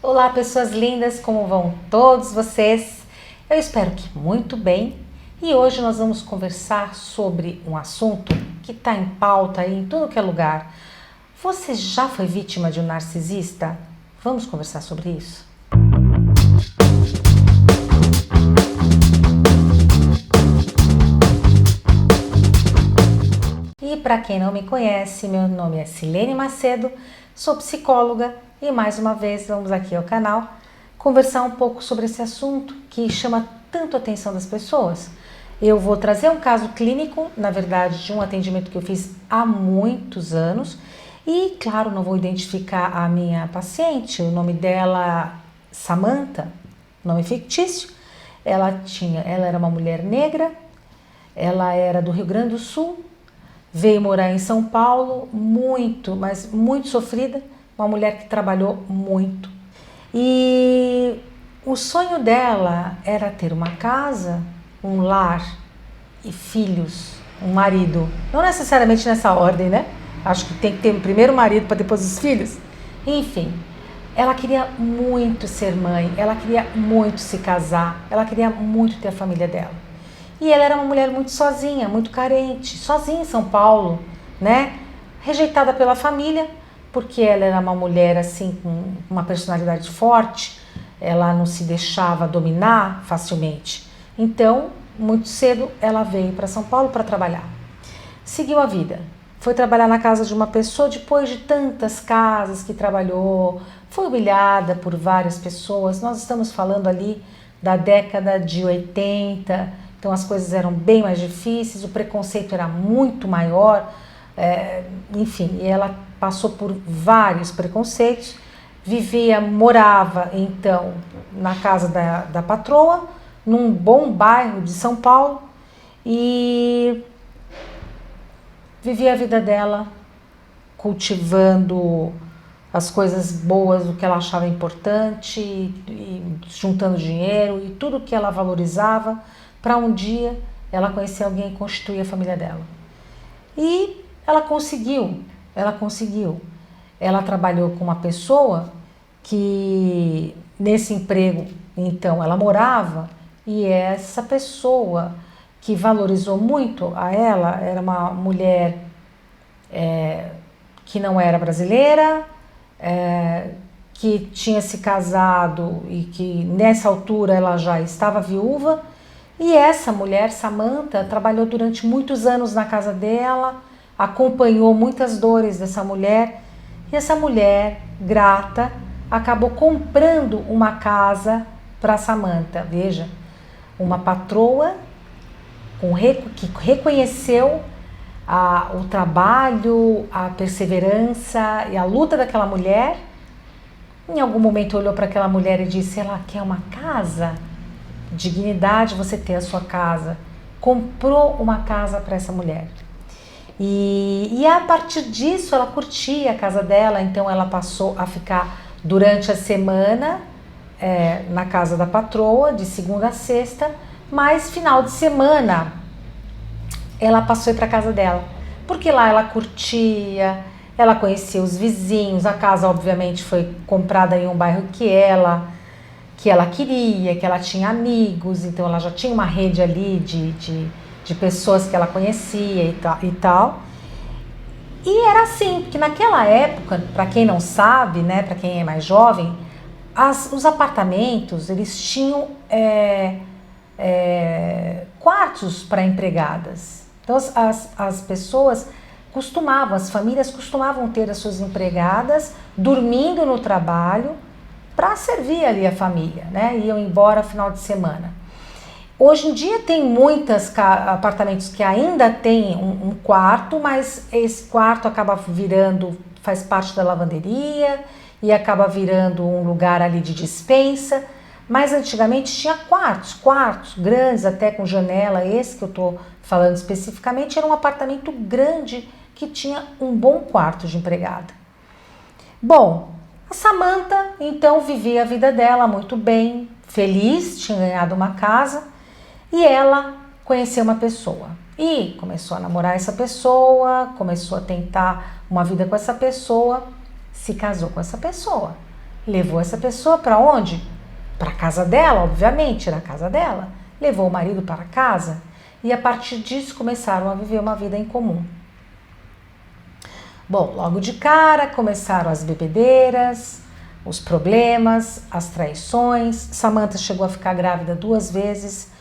Olá, pessoas lindas, como vão todos vocês? Eu espero que muito bem. E hoje nós vamos conversar sobre um assunto que está em pauta aí em tudo que é lugar. Você já foi vítima de um narcisista? Vamos conversar sobre isso? E para quem não me conhece, meu nome é Silene Macedo, sou psicóloga e mais uma vez vamos aqui ao canal conversar um pouco sobre esse assunto que chama tanto a atenção das pessoas. Eu vou trazer um caso clínico, na verdade, de um atendimento que eu fiz há muitos anos e, claro, não vou identificar a minha paciente, o nome dela Samantha, nome fictício. Ela era uma mulher negra, ela era do Rio Grande do Sul, veio morar em São Paulo, mas muito sofrida, uma mulher que trabalhou muito. E o sonho dela era ter uma casa, um lar e filhos, um marido. Não necessariamente nessa ordem, né? Acho que tem que ter primeiro o marido para depois os filhos. Enfim, ela queria muito ser mãe, ela queria muito se casar, ela queria muito ter a família dela. E ela era uma mulher muito sozinha, muito carente, sozinha em São Paulo, né? Rejeitada pela família, porque ela era uma mulher assim com uma personalidade forte, ela não se deixava dominar facilmente. Então, muito cedo, ela veio para São Paulo para trabalhar. Seguiu a vida. Foi trabalhar na casa de uma pessoa depois de tantas casas que trabalhou, foi humilhada por várias pessoas. Nós estamos falando ali da década de 80, então as coisas eram bem mais difíceis, o preconceito era muito maior, enfim, e ela passou por vários preconceitos, morava então na casa da patroa, num bom bairro de São Paulo e vivia a vida dela cultivando as coisas boas, o que ela achava importante, e juntando dinheiro e tudo que ela valorizava, para um dia ela conhecer alguém e constituir a família dela. E ela conseguiu. Ela trabalhou com uma pessoa que nesse emprego, então, ela morava, e essa pessoa que valorizou muito a ela era uma mulher que não era brasileira, que tinha se casado e que nessa altura ela já estava viúva. E essa mulher, Samantha, trabalhou durante muitos anos na casa dela, acompanhou muitas dores dessa mulher, e essa mulher, grata, acabou comprando uma casa para Samantha. Veja, uma patroa que reconheceu o trabalho, a perseverança e a luta daquela mulher. Em algum momento olhou para aquela mulher e disse: ela quer uma casa? Dignidade você ter a sua casa. Comprou uma casa para essa mulher. E a partir disso ela curtia a casa dela, então ela passou a ficar durante a semana na casa da patroa, de segunda a sexta, mas final de semana ela passou a ir para a casa dela, porque lá ela curtia, ela conhecia os vizinhos, a casa obviamente foi comprada em um bairro que ela queria, que ela tinha amigos, então ela já tinha uma rede ali de pessoas que ela conhecia e tal. E era assim, porque naquela época, para quem não sabe, né, para quem é mais jovem, os apartamentos, eles tinham quartos para empregadas. Então as pessoas as famílias costumavam ter as suas empregadas dormindo no trabalho, para servir ali a família, né? Iam embora final de semana. Hoje em dia tem muitos apartamentos que ainda tem um quarto, mas esse quarto faz parte da lavanderia e acaba virando um lugar ali de despensa. Mas antigamente tinha quartos grandes, até com janela. Esse que eu estou falando especificamente era um apartamento grande que tinha um bom quarto de empregada. Bom, a Samantha, então, vivia a vida dela muito bem, feliz, tinha ganhado uma casa e ela conheceu uma pessoa. E começou a namorar essa pessoa, começou a tentar uma vida com essa pessoa, se casou com essa pessoa. Levou essa pessoa para onde? Para a casa dela, obviamente, na casa dela. Levou o marido para casa e a partir disso começaram a viver uma vida em comum. Bom, logo de cara começaram as bebedeiras, os problemas, as traições. Samantha chegou a ficar grávida 2 vezes.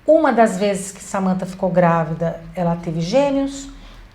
Uma das vezes que Samantha ficou grávida, ela teve gêmeos,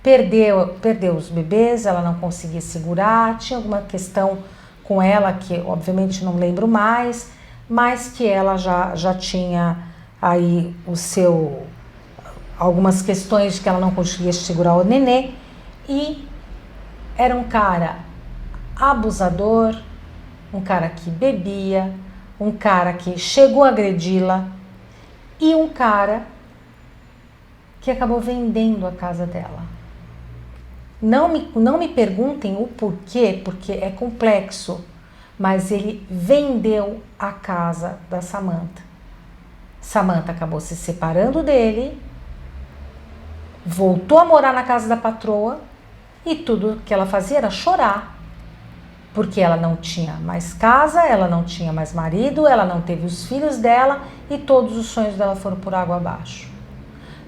perdeu os bebês, ela não conseguia segurar, tinha alguma questão com ela que obviamente não lembro mais, mas que ela já tinha aí algumas questões de que ela não conseguia segurar o nenê e era um cara abusador, um cara que bebia, um cara que chegou a agredi-la e um cara que acabou vendendo a casa dela. Não me perguntem o porquê, porque é complexo, mas ele vendeu a casa da Samantha. Samantha acabou se separando dele, voltou a morar na casa da patroa e tudo que ela fazia era chorar, porque ela não tinha mais casa, ela não tinha mais marido, ela não teve os filhos dela e todos os sonhos dela foram por água abaixo.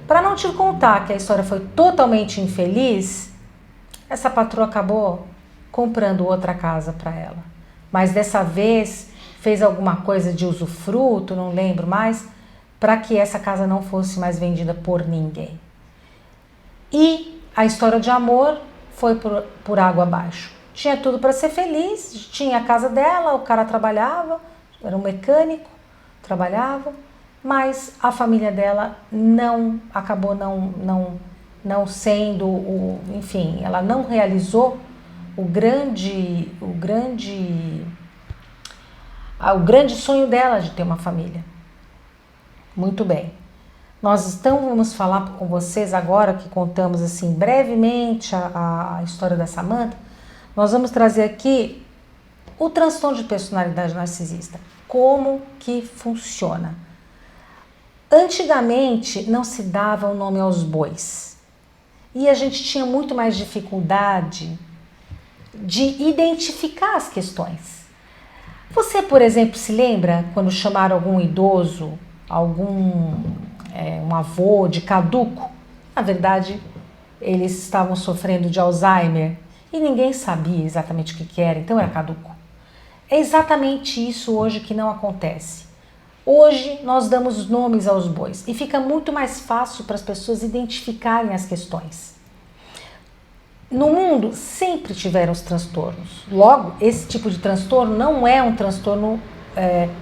Para não te contar que a história foi totalmente infeliz, essa patroa acabou comprando outra casa para ela. Mas dessa vez fez alguma coisa de usufruto, não lembro mais, para que essa casa não fosse mais vendida por ninguém. E a história de amor foi por água abaixo. Tinha tudo para ser feliz, tinha a casa dela, o cara trabalhava, era um mecânico, trabalhava, mas a família dela acabou não sendo, enfim, ela não realizou o grande sonho dela de ter uma família. Muito bem. Nós vamos falar com vocês agora que contamos assim brevemente a história da Samantha. Nós vamos trazer aqui o transtorno de personalidade narcisista. Como que funciona? Antigamente não se dava o nome aos bois. E a gente tinha muito mais dificuldade de identificar as questões. Você, por exemplo, se lembra quando chamaram algum idoso, um avô de caduco? Na verdade, eles estavam sofrendo de Alzheimer e ninguém sabia exatamente o que era, então era caduco. É exatamente isso hoje que não acontece. Hoje nós damos nomes aos bois e fica muito mais fácil para as pessoas identificarem as questões. No mundo sempre tiveram os transtornos. Logo, esse tipo de transtorno não é um transtorno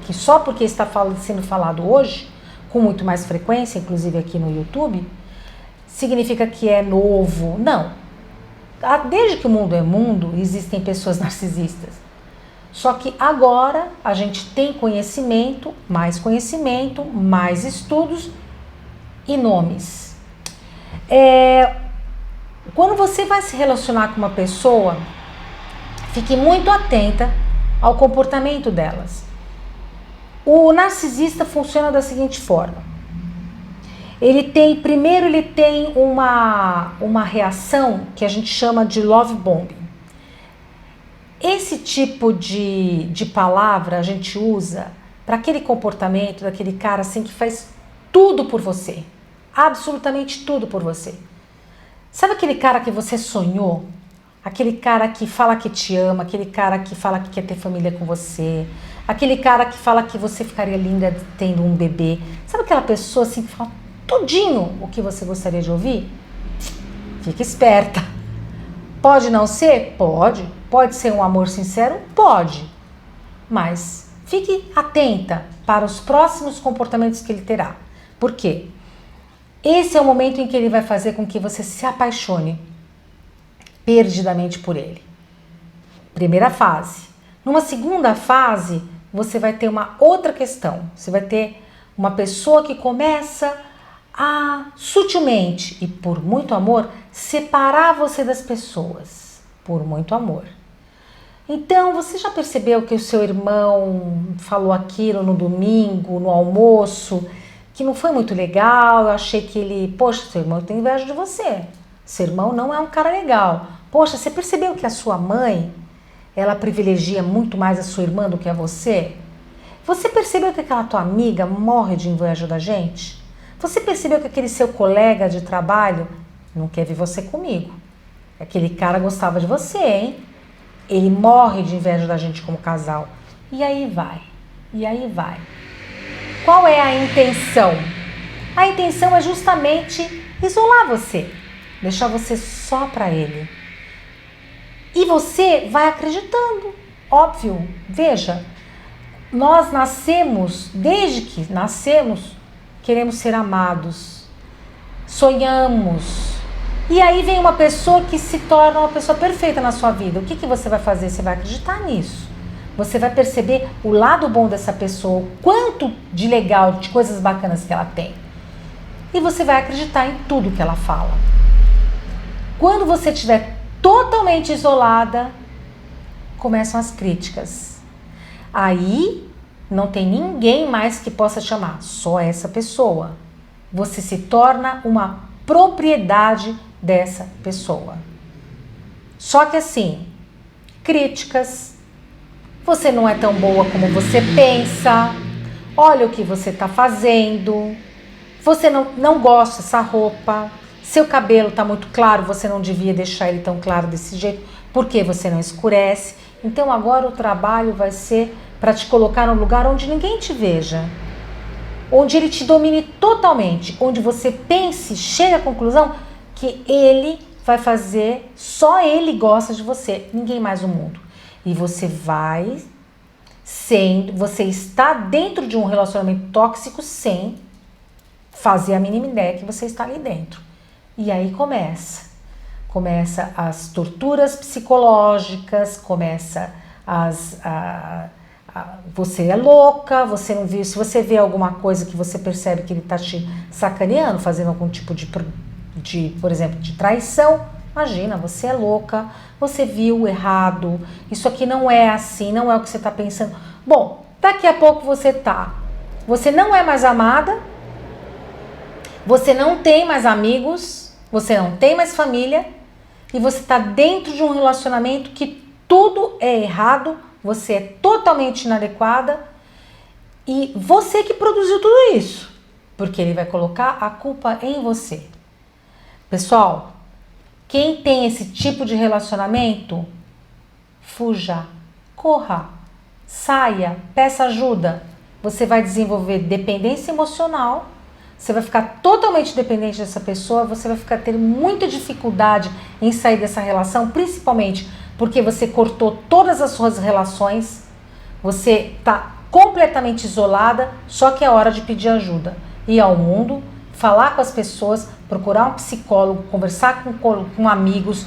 que só porque está sendo falado hoje, com muito mais frequência, inclusive aqui no YouTube, significa que é novo. Não. Desde que o mundo é mundo, existem pessoas narcisistas. Só que agora a gente tem conhecimento, mais estudos e nomes. Quando você vai se relacionar com uma pessoa, fique muito atenta ao comportamento delas. O narcisista funciona da seguinte forma. Primeiro ele tem uma reação que a gente chama de love bombing. Esse tipo de palavra a gente usa para aquele comportamento daquele cara assim que faz tudo por você, absolutamente tudo por você. Sabe aquele cara que você sonhou? Aquele cara que fala que te ama, aquele cara que fala que quer ter família com você, aquele cara que fala que você ficaria linda tendo um bebê. Sabe aquela pessoa assim que fala tudinho o que você gostaria de ouvir? Fica esperta. Pode não ser? Pode. Pode ser um amor sincero? Pode. Mas fique atenta para os próximos comportamentos que ele terá. Por quê? Esse é o momento em que ele vai fazer com que você se apaixone perdidamente por ele. Primeira fase. Numa segunda fase, você vai ter uma outra questão. Você vai ter uma pessoa que começa a sutilmente e por muito amor separar você das pessoas. Por muito amor. Então, você já percebeu que o seu irmão falou aquilo no domingo, no almoço, que não foi muito legal? Eu achei que ele... Poxa, seu irmão tem inveja de você. Seu irmão não é um cara legal. Poxa, você percebeu que a sua mãe ela privilegia muito mais a sua irmã do que a você? Você percebeu que aquela tua amiga morre de inveja da gente? Você percebeu que aquele seu colega de trabalho não quer ver você comigo? Aquele cara gostava de você, hein? Ele morre de inveja da gente como casal. E aí vai, e aí vai. Qual é a intenção? A intenção é justamente isolar você, deixar você só para ele. E você vai acreditando, óbvio. Veja, nós nascemos, desde que nascemos, queremos ser amados, sonhamos. E aí vem uma pessoa que se torna uma pessoa perfeita na sua vida. O que você vai fazer? Você vai acreditar nisso. Você vai perceber o lado bom dessa pessoa, o quanto de legal, de coisas bacanas que ela tem. E você vai acreditar em tudo que ela fala. Quando você estiver totalmente isolada, começam as críticas. Aí não tem ninguém mais que possa te amar, só essa pessoa. Você se torna uma propriedade dessa pessoa. Só que assim, críticas, você não é tão boa como você pensa, olha o que você está fazendo, você não gosta dessa roupa, seu cabelo está muito claro, você não devia deixar ele tão claro desse jeito, porque você não escurece. Então agora o trabalho vai ser para te colocar num lugar onde ninguém te veja, onde ele te domine totalmente, onde você pense, chegue à conclusão que ele vai fazer, só ele gosta de você, ninguém mais no mundo. E você você está dentro de um relacionamento tóxico sem fazer a mínima ideia que você está ali dentro. E aí começa as torturas psicológicas, começa você é louca, você não viu, se você vê alguma coisa que você percebe que ele está te sacaneando, fazendo algum tipo de, por exemplo, de traição, imagina, você é louca, você viu errado, isso aqui não é assim, não é o que você está pensando. Bom, daqui a pouco você não é mais amada, você não tem mais amigos, você não tem mais família e você está dentro de um relacionamento que tudo é errado, você é totalmente inadequada e você que produziu tudo isso, porque ele vai colocar a culpa em você. Pessoal, quem tem esse tipo de relacionamento, fuja, corra, saia, peça ajuda. Você vai desenvolver dependência emocional, você vai ficar totalmente dependente dessa pessoa, você vai ter muita dificuldade em sair dessa relação, principalmente porque você cortou todas as suas relações, você está completamente isolada, só que é hora de pedir ajuda. Ir ao mundo, falar com as pessoas, procurar um psicólogo, conversar com amigos,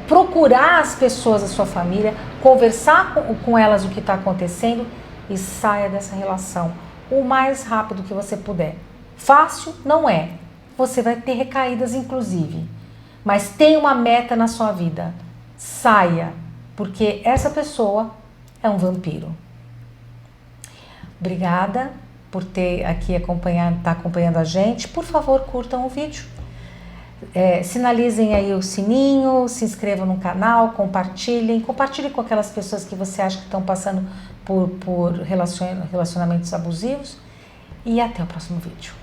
procurar as pessoas da sua família, conversar com elas o que está acontecendo e saia dessa relação o mais rápido que você puder. Fácil não é, você vai ter recaídas inclusive, mas tem uma meta na sua vida, saia, porque essa pessoa é um vampiro. Obrigada por ter aqui tá acompanhando a gente. Por favor, curtam o vídeo, sinalizem aí o sininho, se inscrevam no canal, compartilhem com aquelas pessoas que você acha que estão passando por relacionamentos abusivos e até o próximo vídeo.